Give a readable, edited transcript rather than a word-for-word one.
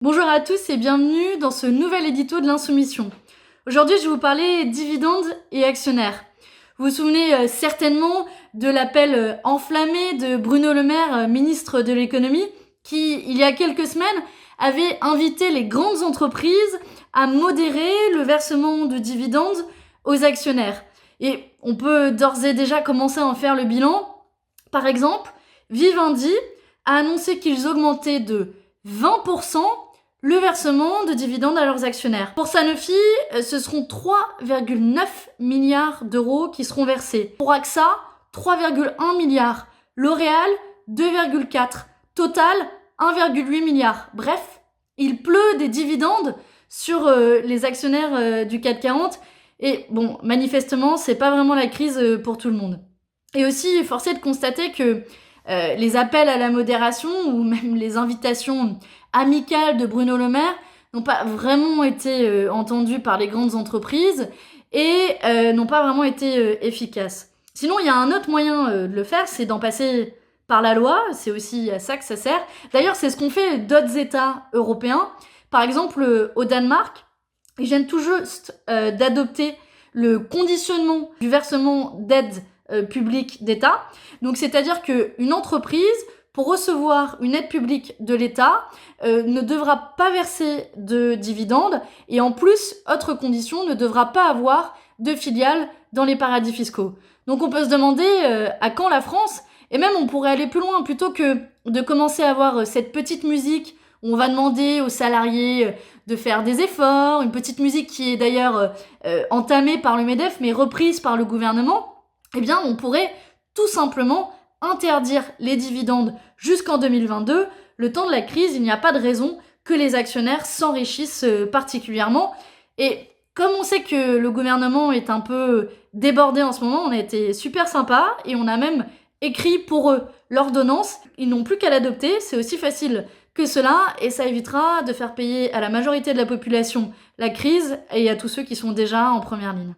Bonjour à tous et bienvenue dans ce nouvel édito de l'Insoumission. Aujourd'hui, je vais vous parler dividendes et actionnaires. Vous vous souvenez certainement de l'appel enflammé de Bruno Le Maire, ministre de l'économie, qui, il y a quelques semaines, avait invité les grandes entreprises à modérer le versement de dividendes aux actionnaires. Et on peut d'ores et déjà commencer à en faire le bilan. Par exemple, Vivendi a annoncé qu'ils augmentaient de 20% le versement de dividendes à leurs actionnaires. Pour Sanofi, ce seront 3,9 milliards d'euros qui seront versés. Pour AXA, 3,1 milliards. L'Oréal, 2,4. Total, 1,8 milliard. Bref, il pleut des dividendes sur les actionnaires du CAC 40. Et bon, manifestement, c'est pas vraiment la crise pour tout le monde. Et aussi, force est de constater que les appels à la modération ou même les invitations amicales de Bruno Le Maire n'ont pas vraiment été entendues par les grandes entreprises et n'ont pas vraiment été efficaces. Sinon, il y a un autre moyen de le faire, c'est d'en passer par la loi, c'est aussi à ça que ça sert. D'ailleurs, c'est ce qu'ont fait d'autres États européens. Par exemple, au Danemark, ils viennent tout juste d'adopter le conditionnement du versement d'aides publiques d'État. Donc, c'est-à-dire qu'une entreprise, pour recevoir une aide publique de l'État, ne devra pas verser de dividendes et en plus, autre condition, ne devra pas avoir de filiales dans les paradis fiscaux. Donc on peut se demander à quand la France, et même on pourrait aller plus loin, plutôt que de commencer à avoir cette petite musique où on va demander aux salariés de faire des efforts, une petite musique qui est d'ailleurs entamée par le MEDEF mais reprise par le gouvernement, eh bien on pourrait tout simplement interdire les dividendes jusqu'en 2022. Le temps de la crise, il n'y a pas de raison que les actionnaires s'enrichissent particulièrement. Et comme on sait que le gouvernement est un peu débordé en ce moment, on a été super sympa et on a même écrit pour eux l'ordonnance. Ils n'ont plus qu'à l'adopter, c'est aussi facile que cela et ça évitera de faire payer à la majorité de la population la crise et à tous ceux qui sont déjà en première ligne.